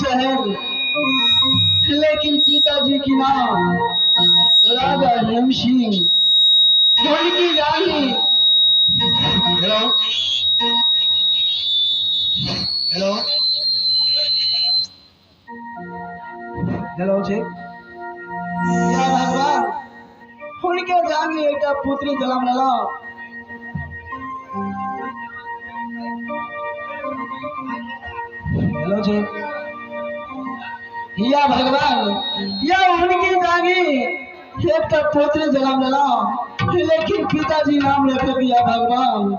शहर, लेकिन पिताजी की नाम राजा हेम सिंह, उनकी रानी। हेलो हेलो हेलो जी, या भगवान उनके जागे एक पुत्री जन्म लगा। हेलो जी, या भगवान या उनकी जागी एक पुत्र जन्म लेना, लेकिन पिताजी नाम रख दिया भगवान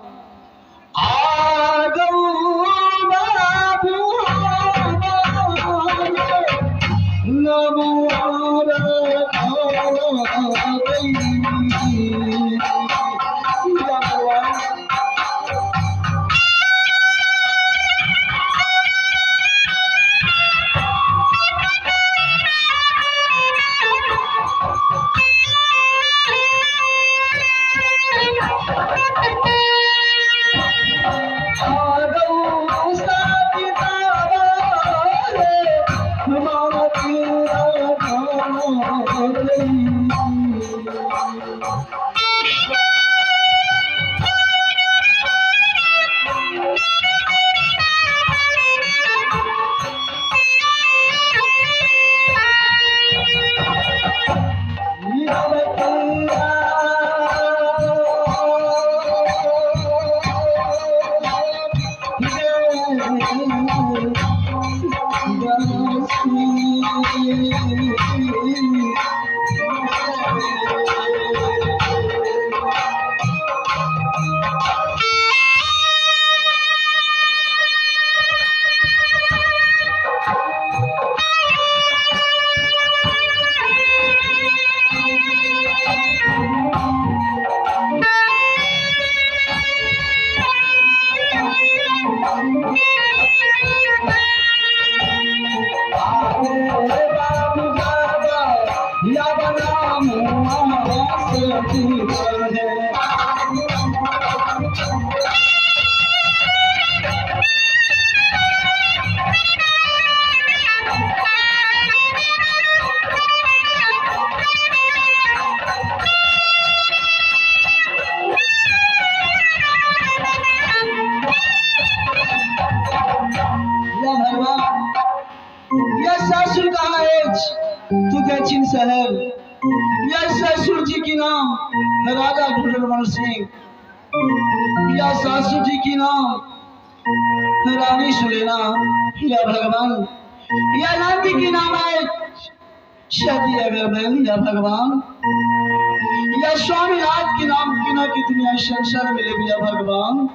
दक्षिण शहर। यह ससुर जी की नाम राजा ढूंढरमल सिंह, या सासू जी की नाम रानी सुलेना, या भगवान या नाती की नाम है शादी अगरबैल, या भगवान या स्वामीनाथ की नाम की ना कितनी संसार मिले भी, या भगवान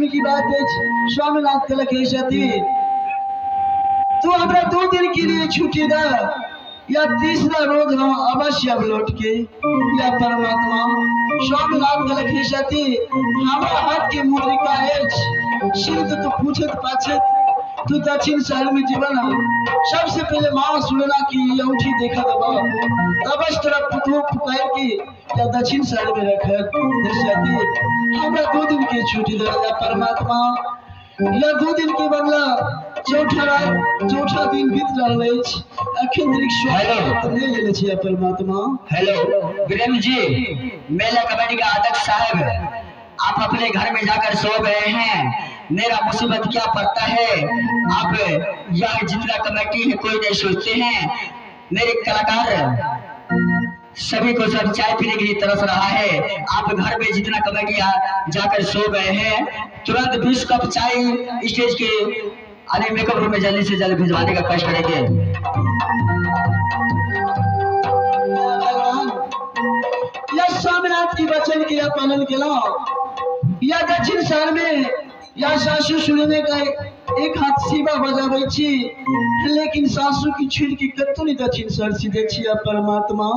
की बात है। स्वामीनाथ के लखे सती तू हमरा 2 दिन के लिए छुट्टी दे, या तीसरा रोज हम अवश्य अब लौट के, या परमात्मा स्वामीनाथ के लखे सती हमारा हाथ के मुद्रिका है सिर्फ तो पूछत पाछत तू दक्षिण शहर में जीवन सबसे पहले माँ सुनना की अंगूठी देखा दबा तब तेरा पुतलो पुकार के या दक्षिण शहर में रखत हमरा 2 दिन के छुट्टी दे, या परमात्मा या 2 दिन के बदला चौथा दिन बीत रहा है अखिन रिक्शा नहीं ले छी, या परमात्मा। हेलो वीरेंद्र जी, मेला कमेटी का अध्यक्ष साहब, आप अपने घर में जाकर सो गए हैं। मेरा मुसीबत क्या पड़ता है, आप यह जितना कमेटी है कोई नहीं सोचते हैं। मेरे कलाकार सभी को सब चाय पीने के लिए तरस रहा है। आप घर में जितना कमेटी जाकर सो गए हैं, तुरंत 20 कप चाय स्टेज के आने मेकअप रूम में जल्दी से जल्दी भिजवाने का कष्ट करेंगे। या स्वामीनाथ की वचन के पालन के या दक्षिण शहर में या सासू सुनने का एक हाथ सीबा बजाबै छी, लेकिन सासू की छुड़ की कत्तो नहीं दक्षिण शहर सीधे छी, या परमात्मा।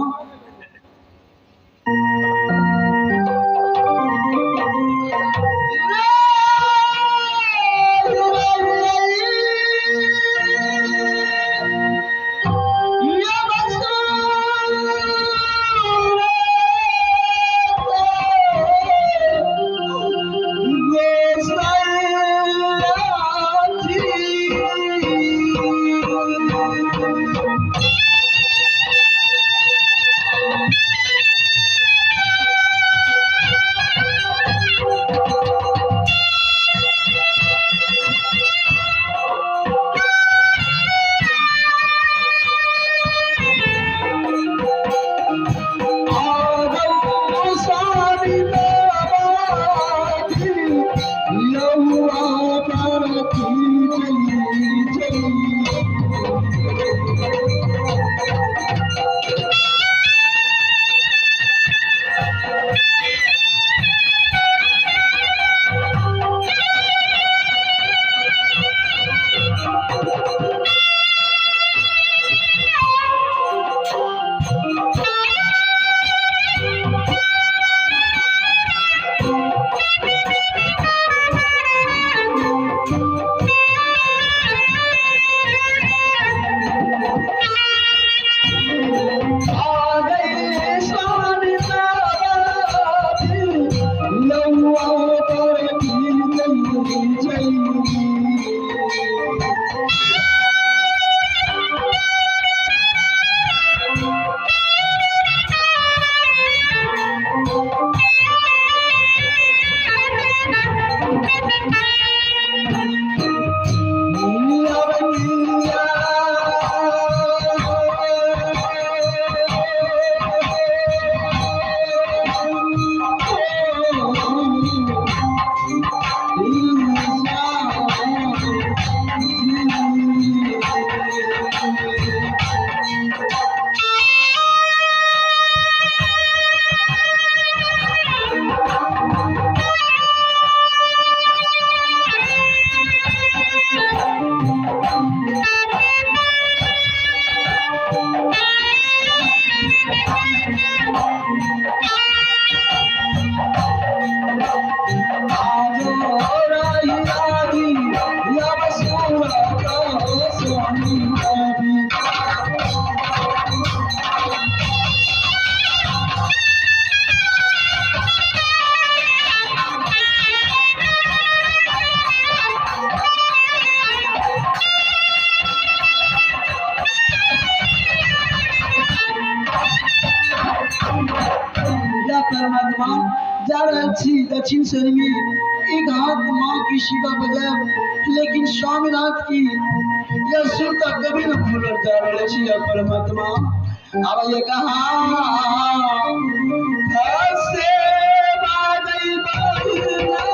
परमात्मा जा रहल छी दक्षिण शहर में एक हाथ माँ की शिवा बजाय लेकिन स्वामीनाथ की यह सुर तक कभी न भूलर जा रहल छी परमात्मा अब ये कहाँ फंसे बादल बहुना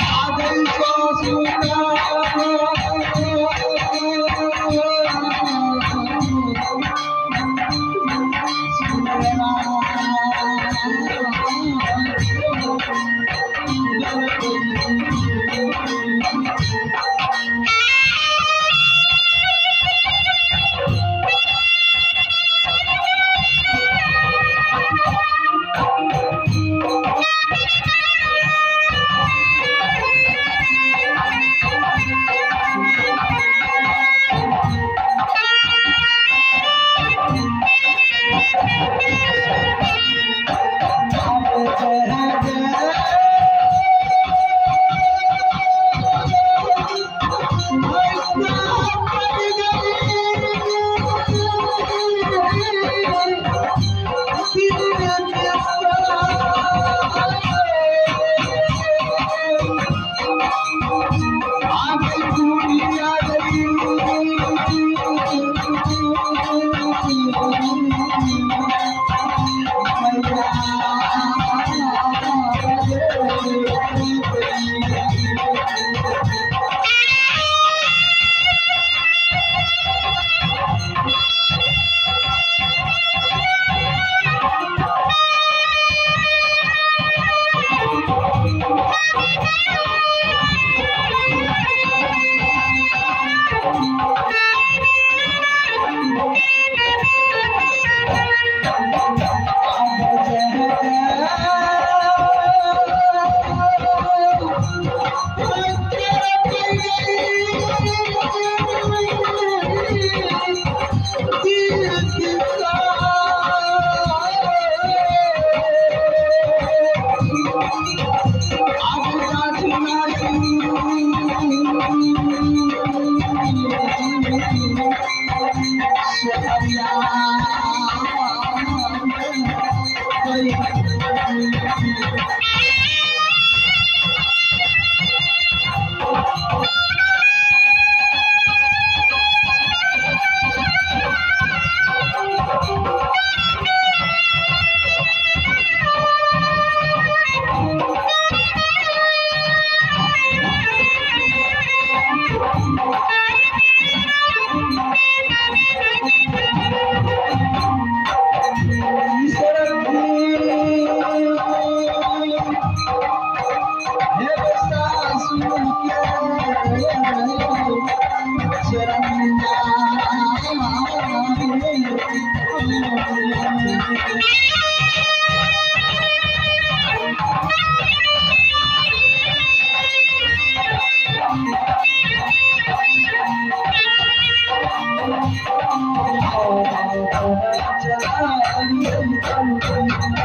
बादल को सुना चला